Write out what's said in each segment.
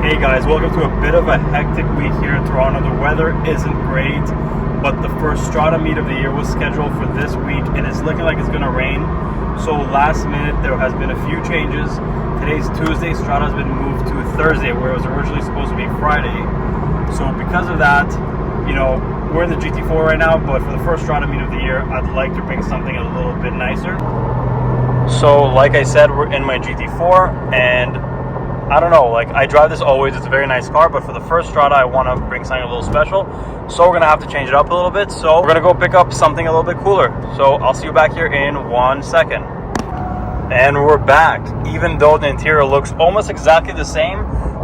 Hey guys, welcome to a bit of a hectic week here in Toronto. The weather isn't great, but the first Strada meet of the year was scheduled for this week and it's looking like it's going to rain. So last minute there has been a few changes. Today's Tuesday, Strada has been moved to Thursday where it was originally supposed to be Friday. So because of that, you know, we're in the GT4 right now, but for the first Strada meet of the year, I'd like to bring something a little bit nicer. So like I said, we're in my GT4 and I don't know, like I drive this always, it's a very nice car, but for the first Strada I want to bring something a little special, so we're going to have to change it up a little bit. So we're going to go pick up something a little bit cooler. So I'll see you back here in 1 second. And we're back. Even though the interior looks almost exactly the same,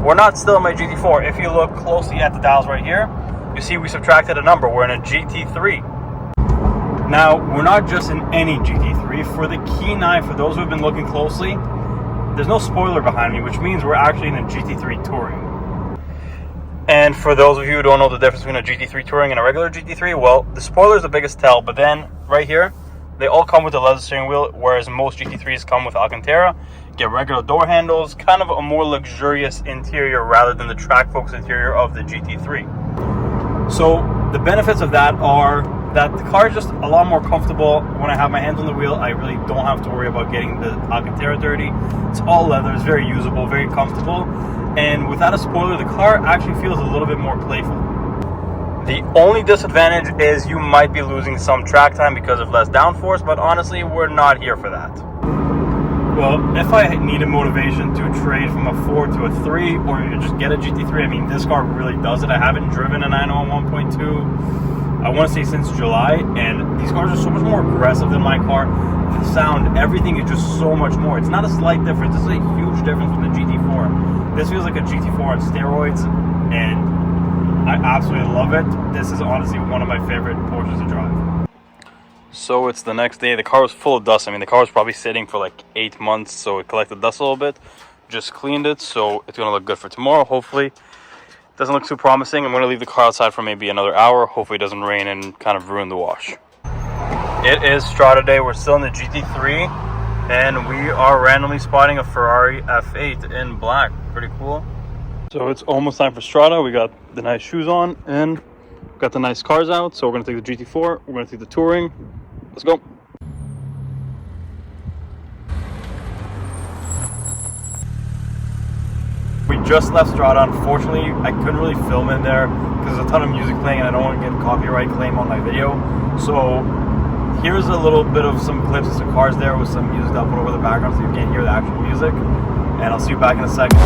we're not still in my GT4. If you look closely at the dials right here, you see we subtracted a number. We're in a GT3. Now, we're not just in any GT3. For the key 9, for those who have been looking closely, there's no spoiler behind me, which means we're actually in a GT3 Touring. And for those of you who don't know the difference between a GT3 Touring and a regular GT3, well, the spoiler is the biggest tell, but then right here, they all come with a leather steering wheel, whereas most GT3s come with Alcantara. Get regular door handles, kind of a more luxurious interior rather than the track-focused interior of the GT3. So the benefits of that are that the car is just a lot more comfortable. When I have my hands on the wheel, I really don't have to worry about getting the Alcantara dirty. It's all leather, it's very usable, very comfortable. And without a spoiler, the car actually feels a little bit more playful. The only disadvantage is you might be losing some track time because of less downforce, but honestly, we're not here for that. Well, if I need a motivation to trade from a 4 to a 3, or just get a GT3, I mean, this car really does it. I haven't driven a 901 1.2. I want to say since July, and these cars are so much more aggressive than my car. The sound, everything is just so much more. It's not a slight difference. This is a huge difference from the GT4. This feels like a GT4 on steroids, and I absolutely love it. This is honestly one of my favorite Porsches to drive. So it's the next day. The car was full of dust. I mean, the car was probably sitting for like 8 months, so it collected dust a little bit. Just cleaned it, so it's going to look good for tomorrow, hopefully. Doesn't look too promising. I'm going to leave the car outside for maybe another hour. Hopefully it doesn't rain and kind of ruin the wash. It is Strada day. We're still in the GT3 and we are randomly spotting a Ferrari F8 in black. Pretty cool. So it's almost time for Strada. We got the nice shoes on and got the nice cars out. So we're going to take the GT4. We're going to take the Touring. Let's go. We just left Strada. Unfortunately, I couldn't really film in there because there's a ton of music playing and I don't want to get a copyright claim on my video. So here's a little bit of some clips of some cars there with some music that I'll put over the background so you can't hear the actual music. And I'll see you back in a second.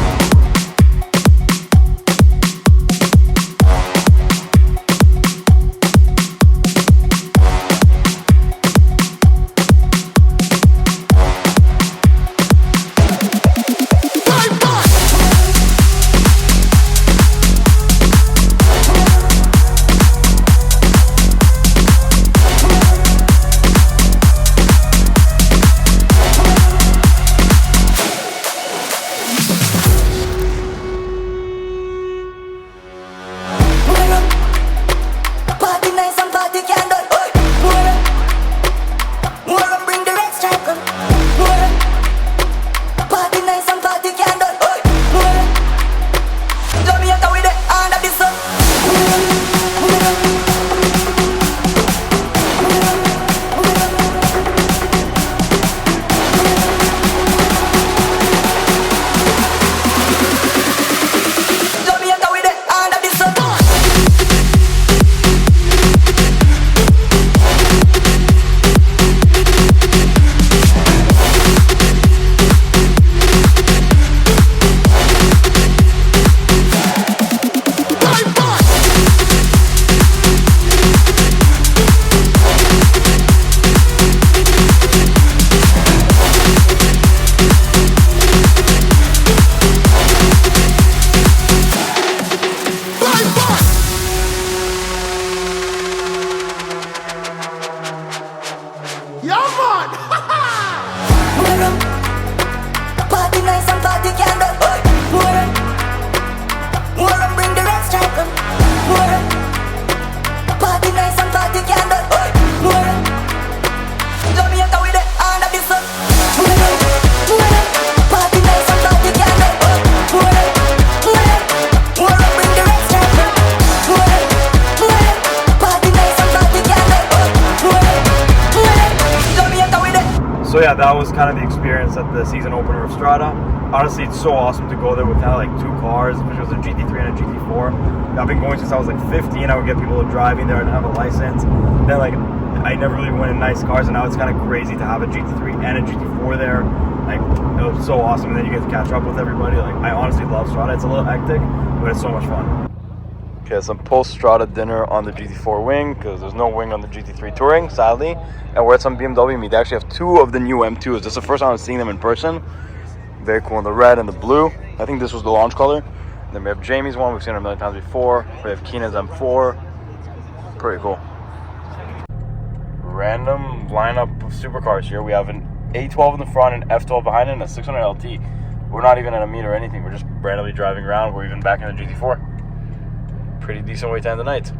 that was kind of the experience at the season opener of Strada. Honestly, it's so awesome to go there with kind of like 2 cars, which was a GT3 and a GT4. I've been going since I was like 15. I would get people driving there and have a license. Then like I never really went in nice cars, and now it's kind of crazy to have a GT3 and a GT4 there. Like, it was so awesome, and then you get to catch up with everybody. Like, I honestly love Strada. It's a little hectic, but it's so much fun. Okay, some post-Strada dinner on the GT4 wing, because there's no wing on the GT3 Touring, sadly. And we're at some BMW meet. They actually have 2 of the new M2s. This is the first time I'm seeing them in person. Very cool in the red and the blue. I think this was the launch color. And then we have Jamie's one. We've seen it a million times before. We have Keenan's M4. Pretty cool. Random lineup of supercars here. We have an A12 in the front, an F12 behind it, and a 600 LT. We're not even in a meet or anything. We're just randomly driving around. We're even back in the GT4. Pretty decent way to end the night.